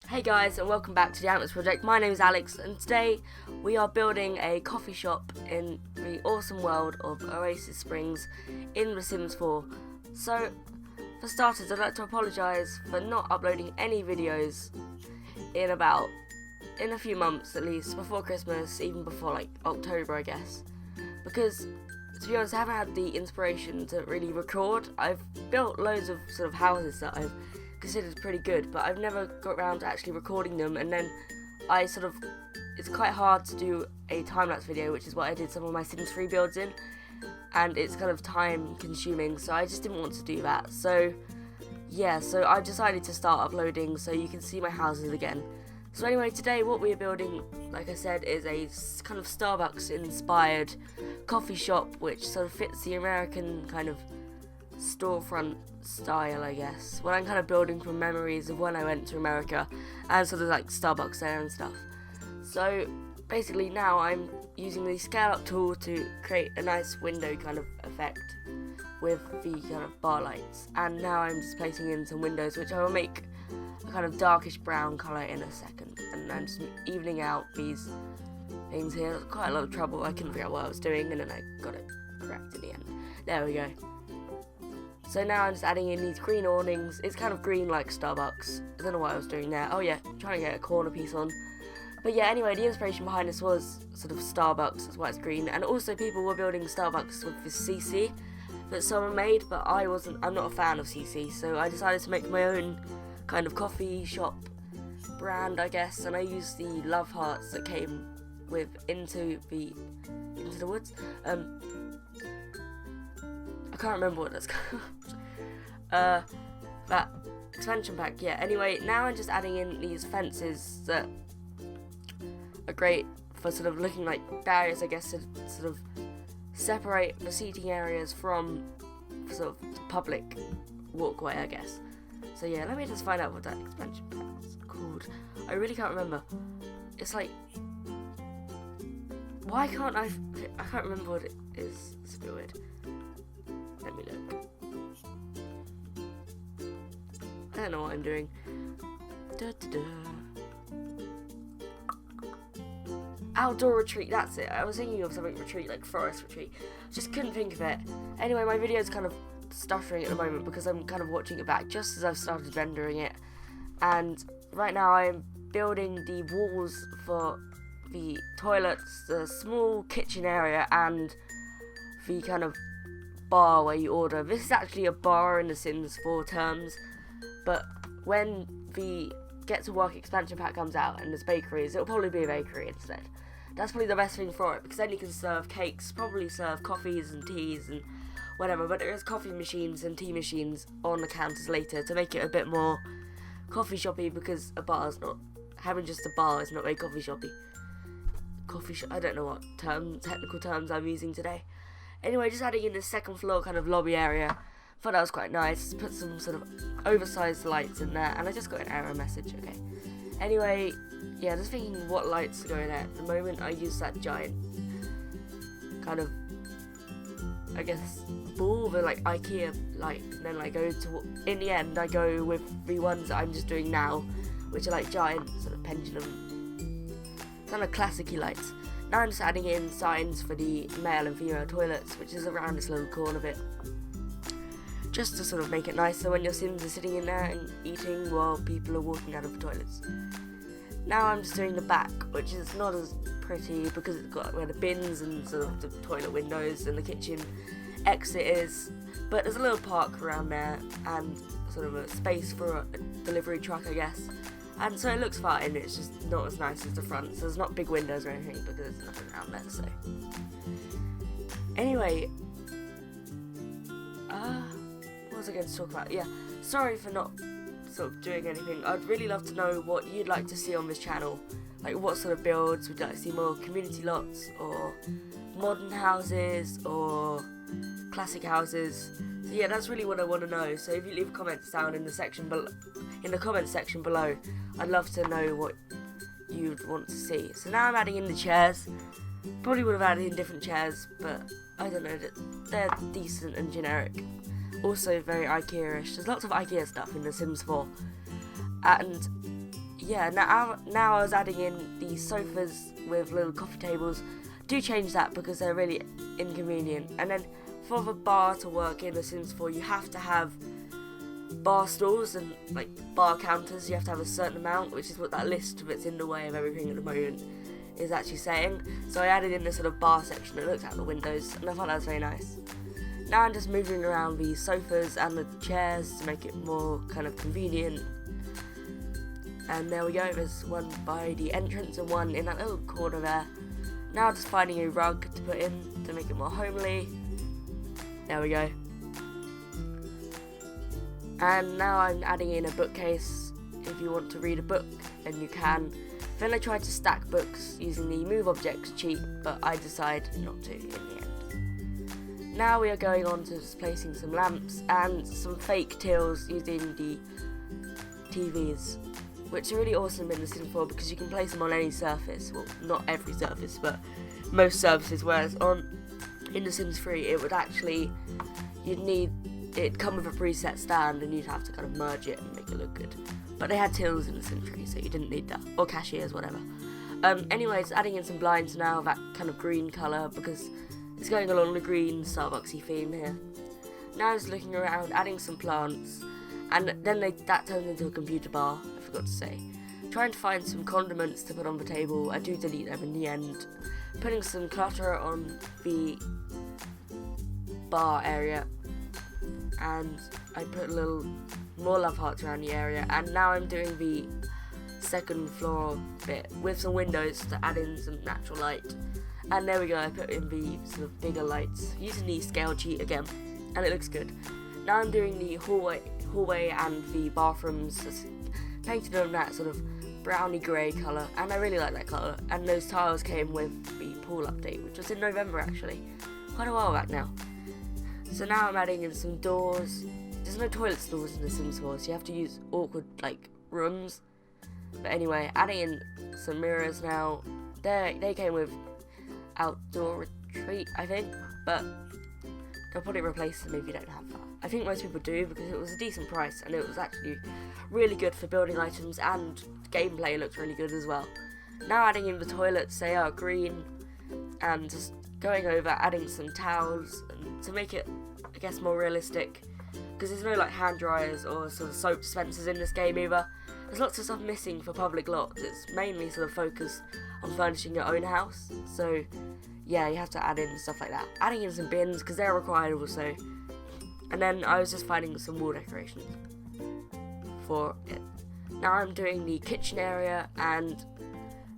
Hey guys, and welcome back to the Antlers Project. My name is Alex, and today we are building a coffee shop in the awesome world of Oasis Springs in The Sims 4. So, for starters, I'd like to apologise for not uploading any videos in a few months at least, before Christmas, even before like October I guess. Because, to be honest, I haven't had the inspiration to really record. I've built loads of sort of houses that I've considered pretty good, but I've never got around to actually recording them, and then it's quite hard to do a time-lapse video, which is what I did some of my Sims 3 builds in, and it's kind of time consuming, so I just didn't want to do that. So yeah, so I decided to start uploading so you can see my houses again. So anyway, today what we are building, like I said, is a kind of Starbucks inspired coffee shop, which sort of fits the American kind of storefront style, I guess. What I'm kind of building from memories of when I went to America and sort of like Starbucks there and stuff. So basically now I'm using the scale up tool to create a nice window kind of effect with the kind of bar lights, and now I'm just placing in some windows which I will make a kind of darkish brown colour in a second, and I'm just evening out these things here. It was quite a lot of trouble, I couldn't figure out what I was doing, and then I got it correct in the end. There we go. So now I'm just adding in these green awnings. It's kind of green like Starbucks. I don't know what I was doing there. Oh yeah, trying to get a corner piece on. But yeah, anyway, the inspiration behind this was sort of Starbucks, that's why it's green. And also people were building Starbucks with this CC that someone made, but I'm not a fan of CC, so I decided to make my own kind of coffee shop brand, I guess. And I used the love hearts that came with Into the Woods. I can't remember what that's called. That expansion pack, yeah. Anyway, now I'm just adding in these fences that are great for sort of looking like barriers, I guess, to sort of separate the seating areas from sort of the public walkway, I guess. So yeah, let me just find out what that expansion pack is called. I really can't remember. It's like, why can't I can't remember what it is. It's a bit weird. Let me look. I don't know what I'm doing. Outdoor retreat, that's it. I was thinking of something retreat, like forest retreat. Just couldn't think of it. Anyway, my video's kind of stuttering at the moment because I'm kind of watching it back just as I've started rendering it. And right now I'm building the walls for the toilets, the small kitchen area, and the kind of bar where you order. This is actually a bar in The Sims 4 terms, but when the Get to Work expansion pack comes out and there's bakeries, it'll probably be a bakery instead. That's probably the best thing for it, because then you can serve cakes, probably serve coffees and teas and whatever, but there is coffee machines and tea machines on the counters later to make it a bit more coffee shoppy, because having just a bar is not very coffee shoppy. I don't know what technical terms I'm using today. Anyway, just adding in this second floor kind of lobby area. Thought that was quite nice. Put some sort of oversized lights in there, and I just got an error message, okay. Anyway, yeah, just thinking what lights to go in there. At the moment, I use that giant kind of, I guess, ball, the like IKEA light, and then in the end, I go with the ones that I'm just doing now, which are like giant sort of pendulum, kind of classic-y lights. Now I'm just adding in signs for the male and female toilets, which is around this little corner bit, just to sort of make it nicer when your Sims are sitting in there and eating while people are walking out of the toilets. Now I'm just doing the back, which is not as pretty because it's got where the bins and sort of the toilet windows and the kitchen exit is, but there's a little park around there and sort of a space for a delivery truck, I guess. And so it looks fine, it's just not as nice as the front, so there's not big windows or anything because there's nothing around there, so. Anyway, what was I going to talk about? Yeah, sorry for not sort of doing anything. I'd really love to know what you'd like to see on this channel. Like what sort of builds, would you like to see more community lots, or modern houses, or classic houses? So yeah, that's really what I want to know. So if you leave comments down in the comments section below, I'd love to know what you'd want to see. So now I'm adding in the chairs. Probably would have added in different chairs, but I don't know, they're decent and generic. Also very IKEA-ish. There's lots of IKEA stuff in The Sims 4. And yeah, now I was adding in the sofas with little coffee tables. Do change that because they're really inconvenient. And then for the bar to work in The Sims 4, you have to have bar stools and like bar counters. You have to have a certain amount, which is what that list that's in the way of everything at the moment is actually saying. So I added in this sort of bar section that looks out the windows, and I thought that was very nice. Now I'm just moving around the sofas and the chairs to make it more kind of convenient. And there we go, there's one by the entrance and one in that little corner there. Now just finding a rug to put in to make it more homely. There we go. And now I'm adding in a bookcase. If you want to read a book, then you can. Then I tried to stack books using the move objects cheat, but I decided not to in the end. Now we are going on to just placing some lamps and some fake tills using the TVs, which are really awesome in The Sims 4 because you can place them on any surface. Well, not every surface, but most surfaces, whereas in The Sims 3 it would actually, it'd come with a preset stand and you'd have to kind of merge it and make it look good. But they had tills in The Sims 3, so you didn't need that, or cashiers, whatever. Anyways, adding in some blinds now, that kind of green colour, because it's going along the green Starbucksy theme here. Now just looking around, adding some plants, and then that turns into a computer bar, I forgot to say. Trying to find some condiments to put on the table. I do delete them in the end. Putting some clutter on the bar area, and I put a little more love hearts around the area. And now I'm doing the second floor bit with some windows to add in some natural light. And there we go, I put in the sort of bigger lights using the scale cheat again, and it looks good. Now I'm doing the hallway and the bathrooms, just painted on that sort of browny grey colour, and I really like that colour. And those tiles came with the pool update, which was in November actually, quite a while back now. So now I'm adding in some doors. There's no toilet stalls in The Sims 4, so you have to use awkward like rooms. But anyway, adding in some mirrors now. They came with outdoor retreat, I think, but they'll probably replace them if you don't have that. I think most people do because it was a decent price and it was actually really good for building items, and gameplay looks really good as well. Now adding in the toilets, they are green, and just going over adding some towels and to make it, I guess, more realistic, because there's no like hand dryers or sort of soap dispensers in this game either. There's lots of stuff missing for public lots. It's mainly sort of focused on furnishing your own house, so yeah, you have to add in stuff like that. Adding in some bins because they're required also. And then I was just finding some wall decorations for it. Now I'm doing the kitchen area, and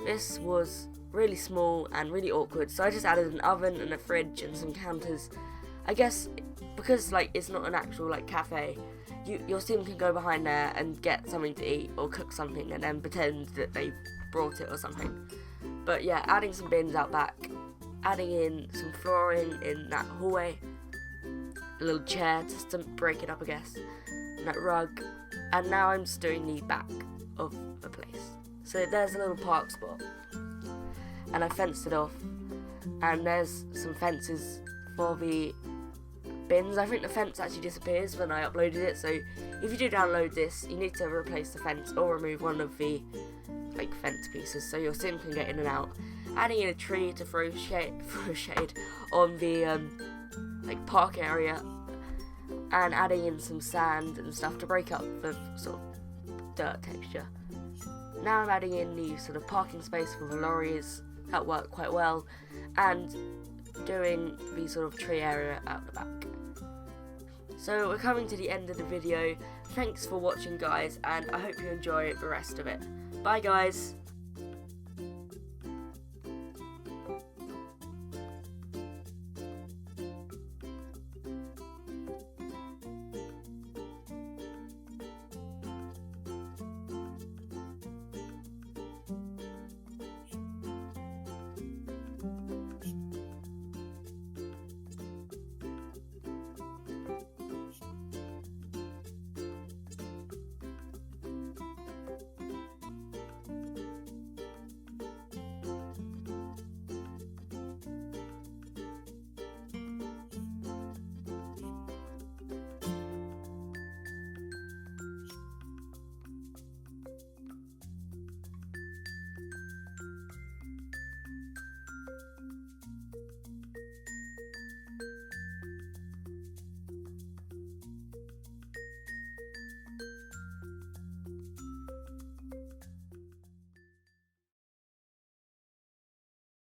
this was really small and really awkward, so I just added an oven and a fridge and some counters. I guess because like it's not an actual like cafe, your sim can go behind there and get something to eat or cook something and then pretend that they brought it or something. But yeah, adding some bins out back, adding in some flooring in that hallway, a little chair just to break it up, I guess, and that rug. And now I'm just doing the back of the place. So there's a little park spot, and I fenced it off, and there's some fences for the bins. I think the fence actually disappears when I uploaded it, so if you do download this, you need to replace the fence or remove one of the like fence pieces so your sim can get in and out. Adding in a tree to throw shade on the like park area, and adding in some sand and stuff to break up the sort of dirt texture. Now I'm adding in the sort of parking space for the lorries. That worked quite well, and doing the sort of tree area out the back. So we're coming to the end of the video. Thanks for watching, guys, and I hope you enjoy the rest of it. Bye, guys.